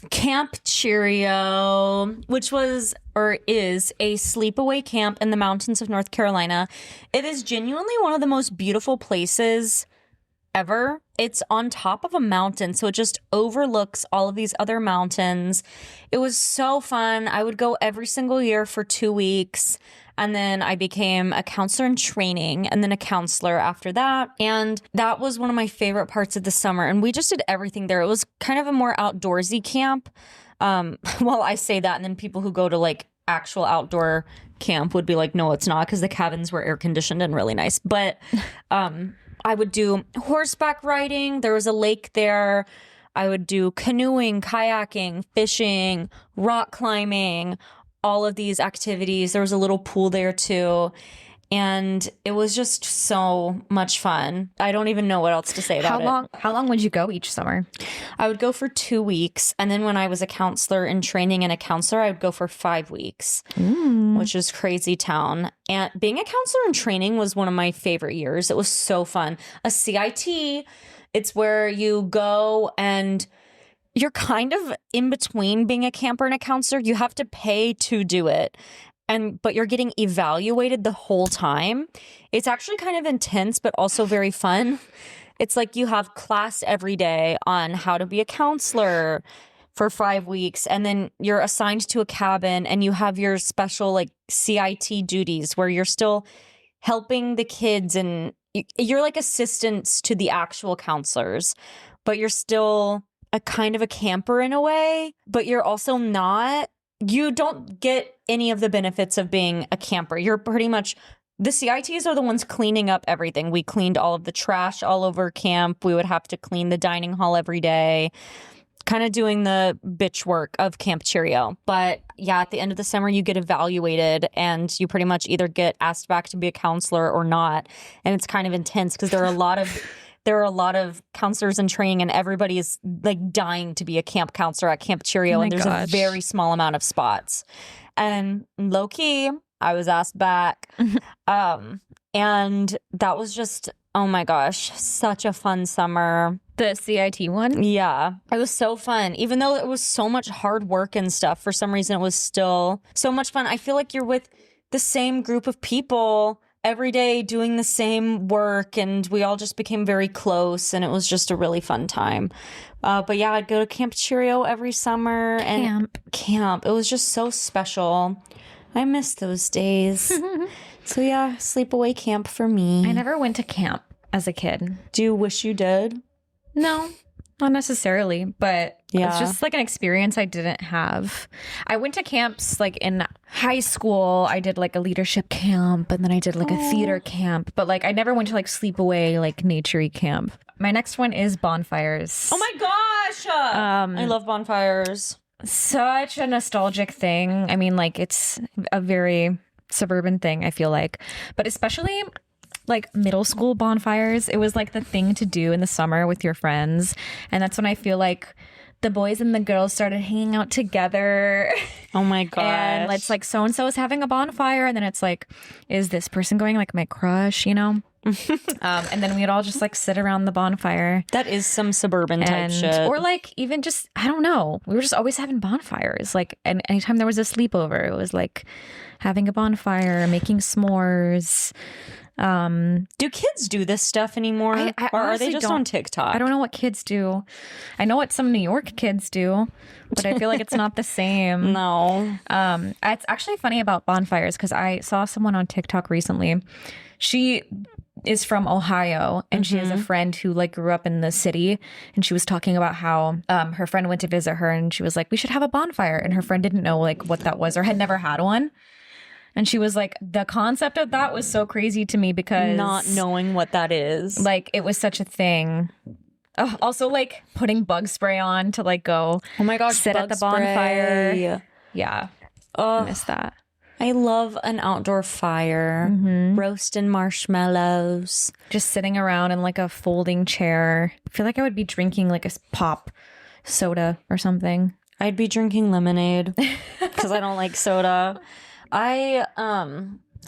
Camp Cheerio, which was or is a sleepaway camp in the mountains of North Carolina. It is genuinely one of the most beautiful places ever. It's on top of a mountain, so it just overlooks all of these other mountains. It was so fun. I would go every single year for 2 weeks, and then I became a counselor in training and then a counselor after that. And that was one of my favorite parts of the summer. And we just did everything there. It was kind of a more outdoorsy camp. Well, I say that, and then people who go to like actual outdoor camp would be like, no, it's not, because the cabins were air conditioned and really nice. But I would do horseback riding. There was a lake there. I would do canoeing, kayaking, fishing, rock climbing, all of these activities. There was a little pool there too. And it was just so much fun. I don't even know what else to say about it. How long would you go each summer? I would go for 2 weeks. And then when I was a counselor in training and a counselor, I would go for 5 weeks, which is crazy town. And being a counselor in training was one of my favorite years. It was so fun. A CIT, it's where you go and you're kind of in between being a camper and a counselor. You have to pay to do it. But you're getting evaluated the whole time. It's actually kind of intense, but also very fun. It's like you have class every day on how to be a counselor for 5 weeks. And then you're assigned to a cabin and you have your special like CIT duties where you're still helping the kids and you're like assistants to the actual counselors, but you're still a kind of a camper in a way, but you're also not. You don't get any of the benefits of being a camper. You're pretty much, the CITs are the ones cleaning up everything. We cleaned all of the trash all over camp. We would have to clean the dining hall every day, kind of doing the bitch work of Camp Cheerio. But yeah, at the end of the summer, you get evaluated and you pretty much either get asked back to be a counselor or not. And it's kind of intense because there are a lot of counselors in training and everybody is like dying to be a camp counselor at Camp Cheerio. And there's a very small amount of spots. And low key, I was asked back. And that was just, oh my gosh, such a fun summer. The CIT one? Yeah, it was so fun. Even though it was so much hard work and stuff, for some reason it was still so much fun. I feel like you're with the same group of people every day doing the same work, and we all just became very close, and it was just a really fun time. But yeah, I'd go to Camp Cheerio every summer. And camp. It was just so special. I miss those days. So yeah, sleepaway camp for me. I never went to camp as a kid. Do you wish you did? No, not necessarily, but yeah, it's just like an experience I didn't have. I went to camps like in high school. I did like a leadership camp and then I did like a theater camp, but like I never went to like sleepaway, like nature-y camp. My next one is bonfires. Oh my gosh! I love bonfires. Such a nostalgic thing. I mean, like it's a very suburban thing, I feel like, but especially like middle school bonfires, it was like the thing to do in the summer with your friends. And that's when I feel like the boys and the girls started hanging out together. Oh my gosh. And it's like so-and-so is having a bonfire. And then it's like, is this person going, like my crush, you know? And then we'd all just like sit around the bonfire. That is some suburban type shit. Or like even just, I don't know. We were just always having bonfires. Like, and anytime there was a sleepover, it was like having a bonfire, making s'mores. Do kids do this stuff anymore? I or are they honestly just on TikTok? I don't know what kids do. I know what some New York kids do, but I feel like it's not the same. No. It's actually funny about bonfires because I saw someone on TikTok recently. She is from Ohio and she has a friend who like grew up in the city, and she was talking about how her friend went to visit her and she was like, we should have a bonfire, and her friend didn't know like what that was or had never had one. And she was like, the concept of that was so crazy to me because not knowing what that is. like it was such a thing. Oh, also like putting bug spray on to like go Oh my gosh, sit at bug the bonfire. spray. Yeah. Oh, I miss that. I love an outdoor fire, roasting marshmallows. Just sitting around in like a folding chair. I feel like I would be drinking like a pop soda or something. I'd be drinking lemonade because I don't like soda. I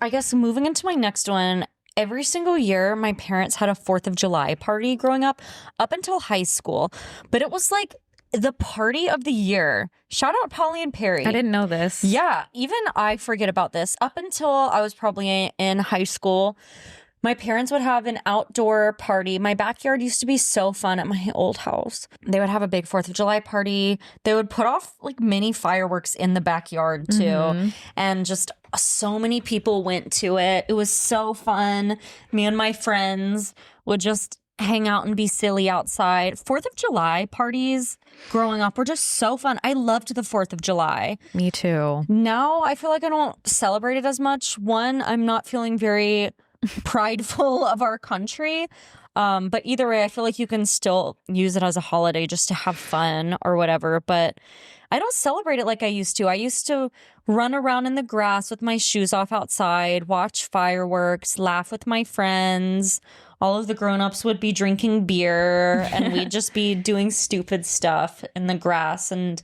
guess moving into my next one, every single year my parents had a 4th of July party growing up until high school. But it was like the party of the year. Shout out Polly and Perry. I didn't know this. Yeah, even I forget about this. Up until I was probably in high school, my parents would have an outdoor party. My backyard used to be so fun at my old house. They would have a big 4th of July party. They would put off like mini fireworks in the backyard too. And just so many people went to it. It was so fun. Me and my friends would just hang out and be silly outside. 4th of July parties growing up were just so fun. I loved the 4th of July. Me too. Now I feel like I don't celebrate it as much. One, I'm not feeling very prideful of our country. But either way, I feel like you can still use it as a holiday just to have fun or whatever. But I don't celebrate it like I used to. I used to run around in the grass with my shoes off outside, watch fireworks, laugh with my friends. All of the grown-ups would be drinking beer and we'd just be doing stupid stuff in the grass. And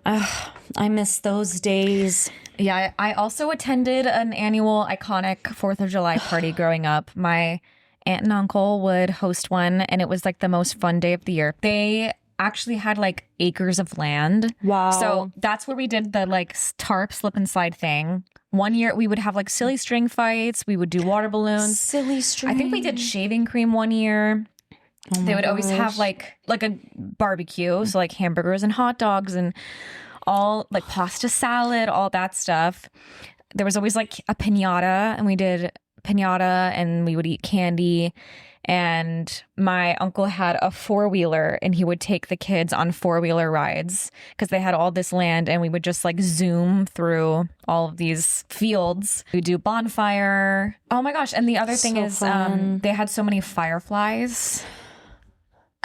I miss those days. Yeah, I also attended an annual iconic 4th of July party growing up. My aunt and uncle would host one, and it was like the most fun day of the year. They actually had like acres of land. Wow. So that's where we did the like tarp slip and slide thing. One year we would have like silly string fights. We would do water balloons. Silly string. I think we did shaving cream one year. They would always have like a barbecue, so like hamburgers and hot dogs and all like pasta salad, all that stuff. There was always like a piñata, and we did piñata and we would eat candy. And my uncle had a 4-wheeler, and he would take the kids on 4-wheeler rides because they had all this land, and we would just like zoom through all of these fields. We do bonfire. Oh my gosh. And the other thing is they had so many fireflies.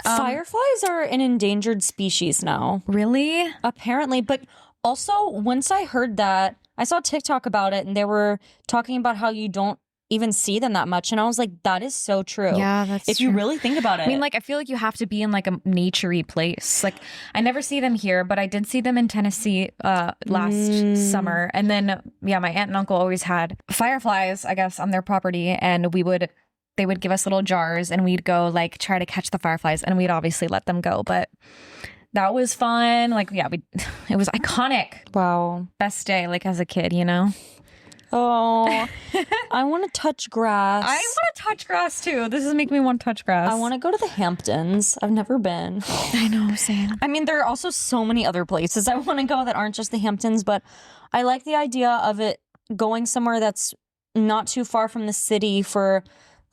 Fireflies are an endangered species now. Really? Apparently. But also, once I heard that, I saw TikTok about it, and they were talking about how you don't even see them that much. And I was like, that is so true. Yeah, that's if true. you really think about it. I mean, like, I feel like you have to be in like a naturey place. Like, I never see them here, but I did see them in Tennessee last summer. And then, yeah, my aunt and uncle always had fireflies, I guess, on their property. And they would give us little jars, and we'd go like try to catch the fireflies, and we'd obviously let them go. But that was fun. Like, yeah, it was iconic. Wow. Best day, like as a kid, you know? Oh, I want to touch grass. I want to touch grass too. This is making me want to touch grass. I want to go to the Hamptons. I've never been. I know, same. I mean, there are also so many other places I want to go that aren't just the Hamptons, but I like the idea of it going somewhere that's not too far from the city for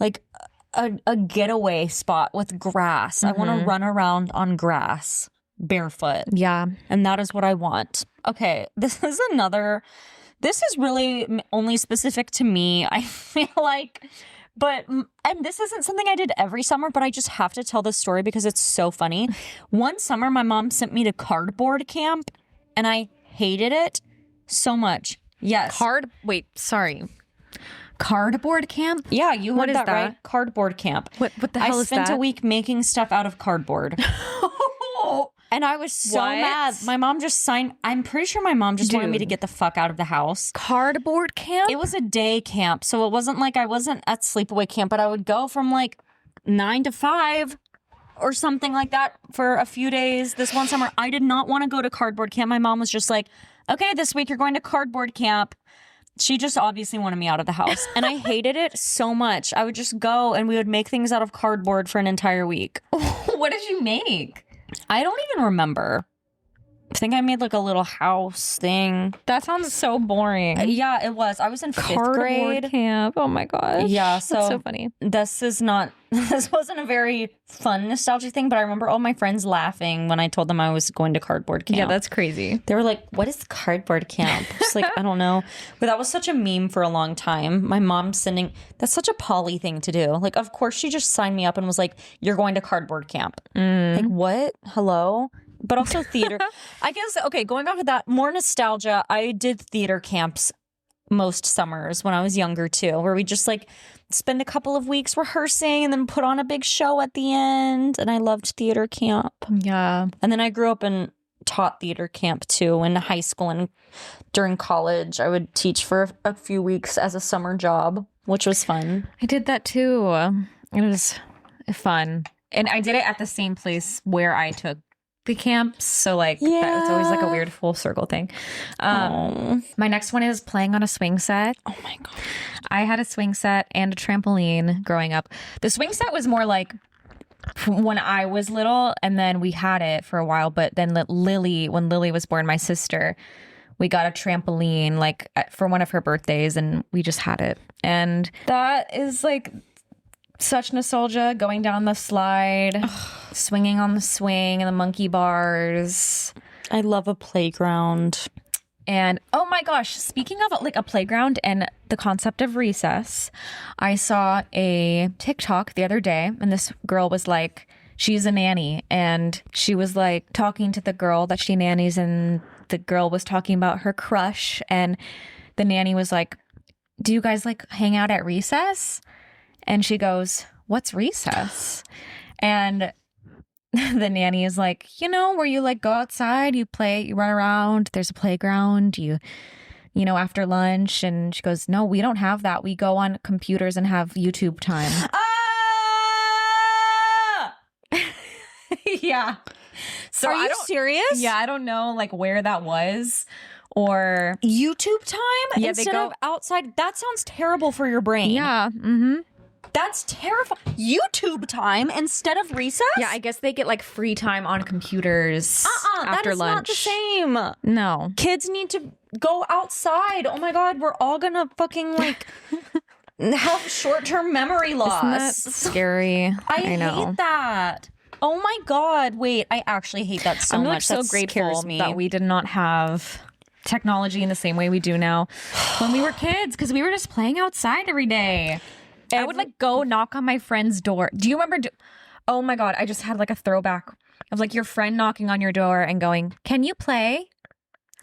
like a getaway spot with grass. I want to run around on grass barefoot. Yeah. And that is what I want. Okay, this is really only specific to me, I feel like. And this isn't something I did every summer, but I just have to tell this story because it's so funny. One summer, my mom sent me to cardboard camp, and I hated it so much. Yes. Cardboard camp? Yeah, you What heard is that that? right. Cardboard camp. What the hell is that? I spent a week making stuff out of cardboard. And I was so What? mad. My mom just I'm pretty sure my mom just wanted me to get the fuck out of the house. Cardboard camp? It was a day camp, so it wasn't like I wasn't at sleepaway camp, but I would go from like 9 to 5 or something like that for a few days. This one summer, I did not want to go to cardboard camp. My mom was just like, okay, this week you're going to cardboard camp. She just obviously wanted me out of the house. And I hated it so much. I would just go and we would make things out of cardboard for an entire week. What did you make? I don't even remember. I think I made like a little house thing. That sounds so boring. Yeah, it was. I was in fifth grade. Camp. Oh my gosh. Yeah, That's so funny. This wasn't a very fun nostalgic thing, but I remember all my friends laughing when I told them I was going to cardboard camp. Yeah, that's crazy. They were like, what is cardboard camp? Just like, I don't know. But that was such a meme for a long time. My mom that's such a Polly thing to do. Like, of course, she just signed me up and was like, you're going to cardboard camp. Like, what? Hello? But also theater. I guess, okay, going off of that, more nostalgia. I did theater camps most summers when I was younger too, where we just like spend a couple of weeks rehearsing and then put on a big show at the end. And I loved theater camp. Yeah. And then I grew up and taught theater camp too in high school, and during college I would teach for a few weeks as a summer job, which was fun. I did that too. It was fun. And I did it at the same place where I took the camps, so like that was always like a weird full circle thing. My next one is playing on a swing set. Oh my god, I had a swing set and a trampoline growing up. The swing set was more like when I was little, and then we had it for a while, but then when Lily was born, my sister, we got a trampoline like for one of her birthdays, and we just had it. And that is like such nostalgia, going down the slide, swinging on the swing and the monkey bars. I love a playground. And oh my gosh, speaking of like a playground and the concept of recess, I saw a TikTok the other day, and this girl was like, she's a nanny, and she was like talking to the girl that she nannies, and the girl was talking about her crush, and the nanny was like, do you guys like hang out at recess? And she goes, what's recess? And the nanny is like, where you like go outside, you play, you run around, there's a playground, you after lunch. And she goes, no, we don't have that. We go on computers and have YouTube time. Yeah. So are you serious? Yeah, I don't know like where that was. Or YouTube time instead of outside. That sounds terrible for your brain. Yeah. Mm-hmm. That's terrifying. YouTube time instead of recess? Yeah, I guess they get like free time on computers after that is lunch. Not the same. No. Kids need to go outside. Oh my god, we're all gonna fucking like have short-term memory loss. Isn't that scary? I know. Hate that. Oh my god, wait, I actually hate that so I'm much. So that grateful me. that we did not have technology in the same way we do now when we were kids, because we were just playing outside every day. I would like go knock on my friend's door. Do you remember? Oh my god, I just had like a throwback of like your friend knocking on your door and going, "Can you play?"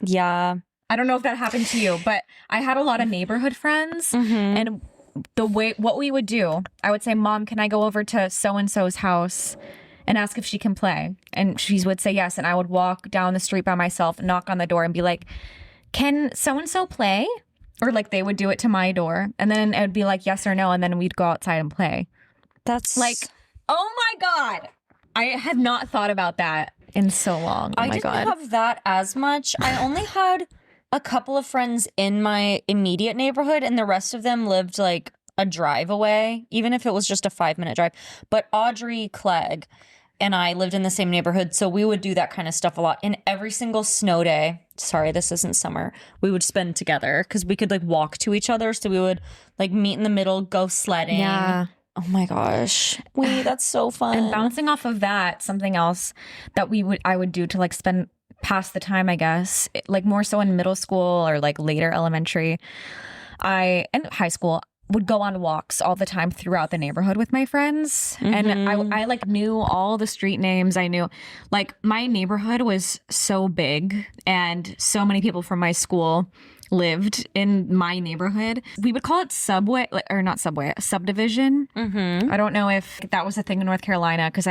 Yeah. I don't know if that happened to you, but I had a lot of neighborhood friends, and what we would do, I would say, "Mom, can I go over to so and so's house and ask if she can play?" And she would say yes, and I would walk down the street by myself, knock on the door, and be like, "Can so and so play?" Or like they would do it to my door, and then it would be like yes or no, and then we'd go outside and play. That's like, oh my god, I had not thought about that in so long. Oh I didn't have that as much. I only had a couple of friends in my immediate neighborhood, and the rest of them lived like a drive away, even if it was just a 5-minute drive. But Audrey Clegg and I lived in the same neighborhood, so we would do that kind of stuff a lot. And every single snow day, sorry, this isn't summer, we would spend together because we could like walk to each other. So we would like meet in the middle, go sledding. Yeah. Oh my gosh. Wait, that's so fun. And bouncing off of that, something else that I would do to like spend past the time, I guess, like more so in middle school or like later elementary, and high school, would go on walks all the time throughout the neighborhood with my friends. And I like knew all the street names. I knew like my neighborhood was so big and so many people from my school lived in my neighborhood. We would call it subdivision. I don't know if that was a thing in North Carolina, because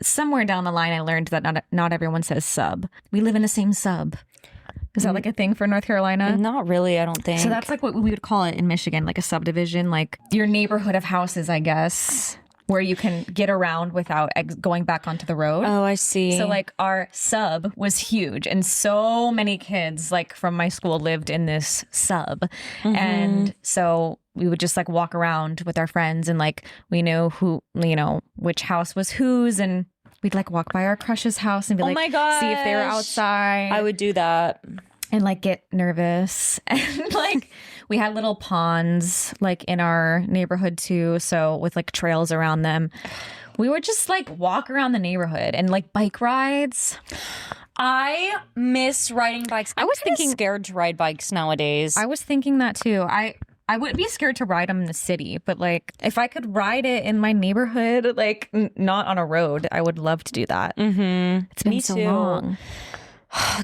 somewhere down the line I learned that not everyone says sub. We live in the same sub. Is that like a thing for North Carolina? Not really, I don't think. So that's like what we would call it in Michigan, like a subdivision, like your neighborhood of houses, I guess. where you can get around without going back onto the road. Oh, I see. So like our sub was huge, and so many kids like from my school lived in this sub. And so we would just like walk around with our friends, and like we knew who, which house was whose, and we'd like walk by our crush's house and be Oh like, my gosh. see if they were outside. I would do that. And like get nervous. And like we had little ponds like in our neighborhood too. So with like trails around them, we would just like walk around the neighborhood, and like bike rides. I miss riding bikes. I was thinking- scared to ride bikes nowadays. I was thinking that too. I would be scared to ride them in the city, but like if I could ride it in my neighborhood, like not on a road, I would love to do that. It's been Me so too. long.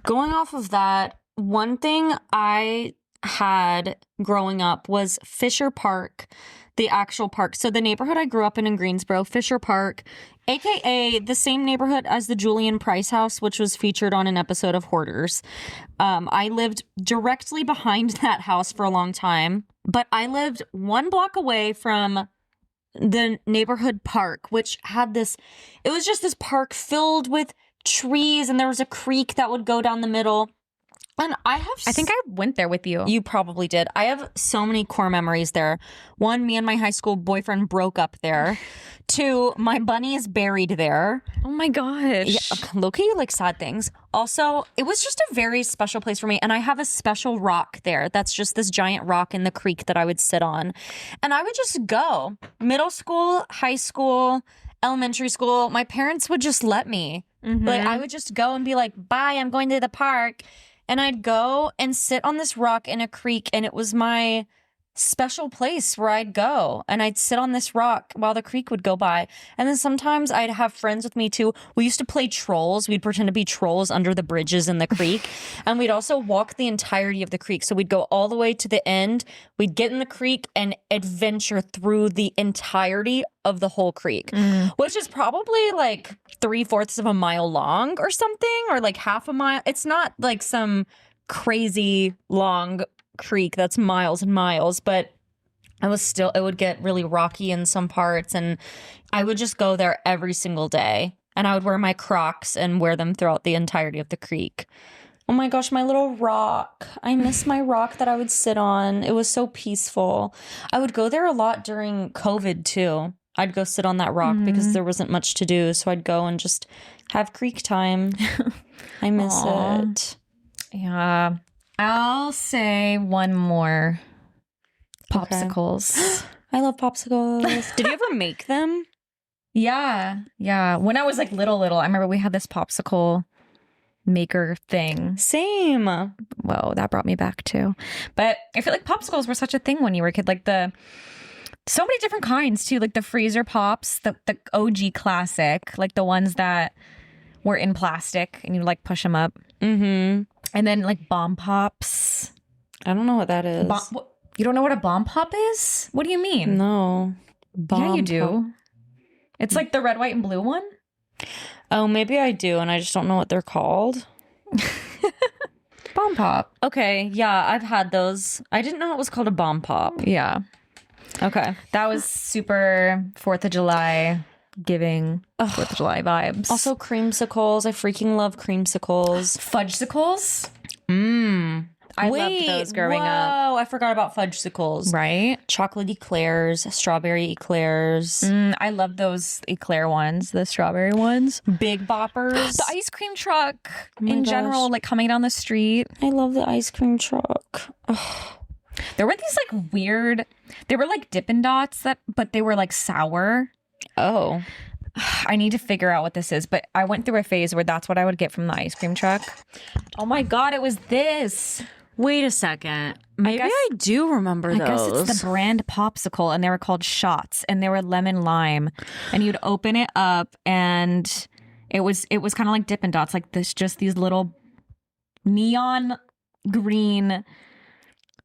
Going off of that, one thing I had growing up was Fisher Park, the actual park. So the neighborhood I grew up in Greensboro, Fisher Park, aka the same neighborhood as the Julian Price house, which was featured on an episode of Hoarders. I lived directly behind that house for a long time, but I lived 1 block away from the neighborhood park, which had it was just this park filled with trees, and there was a creek that would go down the middle. And I think I went there with you. You probably did. I have so many core memories there. 1, me and my high school boyfriend broke up there. 2, my bunny is buried there. Oh my gosh. Yeah, low-key, like sad things. Also, it was just a very special place for me. And I have a special rock there. That's just this giant rock in the creek that I would sit on. And I would just go. Middle school, high school, elementary school. My parents would just let me. Like I would just go and be like, bye, I'm going to the park. And I'd go and sit on this rock in a creek, and it was my special place where I'd go. And I'd sit on this rock while the creek would go by. And then sometimes I'd have friends with me too. We used to play trolls. We'd pretend to be trolls under the bridges in the creek. And we'd also walk the entirety of the creek. So we'd go all the way to the end. We'd get in the creek and adventure through the entirety of the whole creek, which is probably like 3/4 of a mile long or something, or like half a mile. It's not like some crazy long creek that's miles and miles, but it would get really rocky in some parts, and I would just go there every single day, and I would wear my Crocs and wear them throughout the entirety of the creek. Oh my gosh, my little rock. I miss my rock that I would sit on. It was so peaceful. I would go there a lot during COVID too. I'd go sit on that rock because there wasn't much to do, so I'd go and just have creek time. I miss it. Yeah. I'll say one more. Popsicles. Okay. I love popsicles. Did you ever make them? Yeah. When I was like little, I remember we had this popsicle maker thing. Same. Whoa, that brought me back too. But I feel like popsicles were such a thing when you were a kid. Like so many different kinds too. Like the freezer pops, the OG classic, like the ones that were in plastic and you like push them up. And then like bomb pops. I don't know what that is. You don't know what a bomb pop is? What do you mean? No. Yeah, you do. It's like the red, white, and blue one. Oh, maybe I do, and I just don't know what they're called. Bomb pop. Okay, yeah, I've had those. I didn't know it was called a bomb pop. Yeah. Okay. That was super 4th of July giving 4th of July vibes. Also creamsicles. I freaking love creamsicles. Fudgesicles. I loved those growing up. Oh, I forgot about fudgesicles. Right? Chocolate eclairs, strawberry eclairs. I love those eclair ones, the strawberry ones. Big boppers. The ice cream truck my in gosh. general, like coming down the street. I love the ice cream truck. Ugh. There were these like weird, they were like Dippin' Dots, but they were like sour. Oh. I need to figure out what this is, but I went through a phase where that's what I would get from the ice cream truck. Oh my God, it was this. Wait a second. Maybe guess- I do remember those. I guess it's the brand popsicle, and they were called shots, and they were lemon lime, and you'd open it up, and it was kind of like Dippin' Dots, like just these little neon green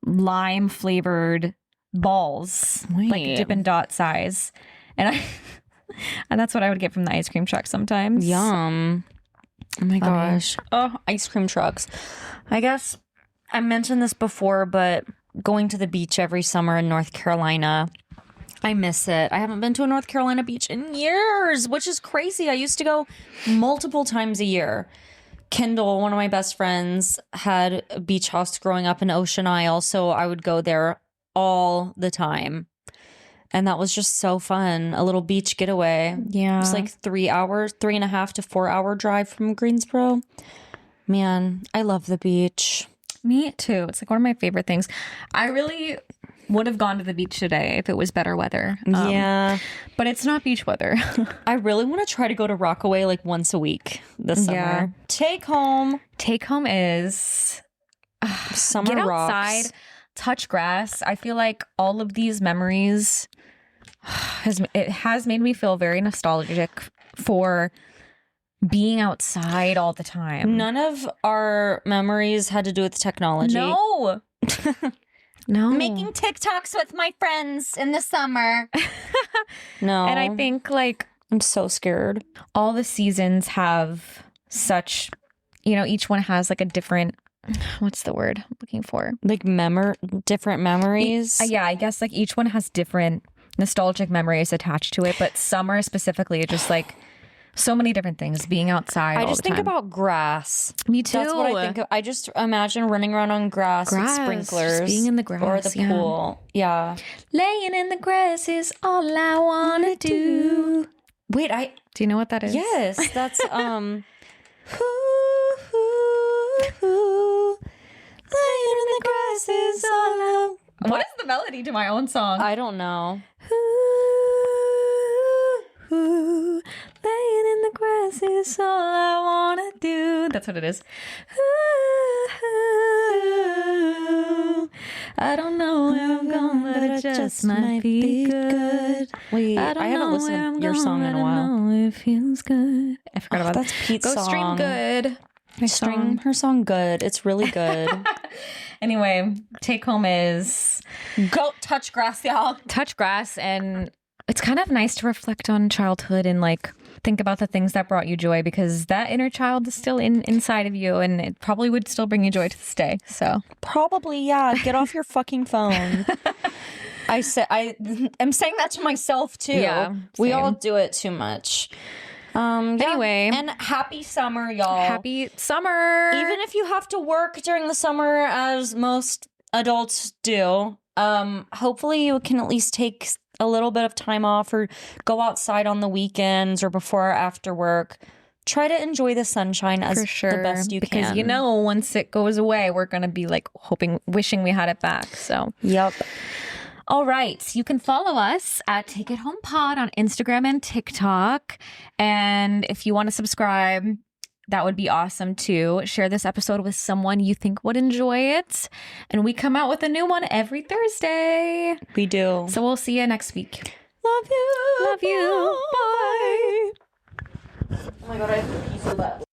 lime flavored balls, like Wait. Dippin' Dot size, and that's what I would get from the ice cream truck sometimes. Yum. Oh my gosh. Oh, ice cream trucks. I guess I mentioned this before, but going to the beach every summer in North Carolina, I miss it. I haven't been to a North Carolina beach in years, which is crazy. I used to go multiple times a year. Kendall, one of my best friends, had a beach house growing up in Ocean Isle, so I would go there all the time. And that was just so fun. A little beach getaway. Yeah. It was like 3.5 to 4 hour drive from Greensboro. Man, I love the beach. Me too. It's like one of my favorite things. I really would have gone to the beach today if it was better weather. Yeah. But it's not beach weather. I really want to try to go to Rockaway like once a week this summer. Yeah. Take home is summer get rocks. outside, touch grass. I feel like all of these memories has made me feel very nostalgic for being outside all the time. None of our memories had to do with technology. No. No. Making TikToks with my friends in the summer. No. And I think like I'm so scared. all the seasons have such, each one has like a different, what's the word I'm looking for? Like different memories. Yeah, I guess like each one has different nostalgic memories attached to it, but summer specifically, it's just like so many different things. Being outside, I all just the think time. about grass. Me too. That's what I think of. I just imagine running around on grass with Grass, sprinklers. just being in the grass, or the yeah. pool. Yeah. Laying in the grass is all I wanna do. Wait, Do you know what that is? yes, that's laying in the grass is all I. What is the melody to my own song? I don't know. Laying in the grass is all I wanna do. That's what it is. I don't know where I'm going, but it just might be good. Wait, I don't I haven't know listened where to I'm your going, song in but a I while. know it feels good. I forgot about That's that. Pete's Go song. stream good. My Stream song. her song good. It's really good. Anyway, take home is Go touch grass, y'all. touch grass, and it's kind of nice to reflect on childhood and like think about the things that brought you joy, because that inner child is still inside of you, and it probably would still bring you joy to this day. So Probably, yeah. Get off your fucking phone. I'm saying that to myself too. Yeah, we same. all do it too much. Yeah. Anyway. And happy summer, y'all. happy summer. Even if you have to work during the summer, as most adults do, hopefully you can at least take a little bit of time off or go outside on the weekends or before or after work. Try to enjoy the sunshine as for sure, the best you because can. once it goes away, we're gonna be like wishing we had it back. So Yep. all right, you can follow us at Take It Home Pod on Instagram and TikTok, and if you want to subscribe, that would be awesome too. Share this episode with someone you think would enjoy it, and we come out with a new one every Thursday. We do. So we'll see you next week. Love you. Love you. Bye. Oh my god, I have to pee so bad.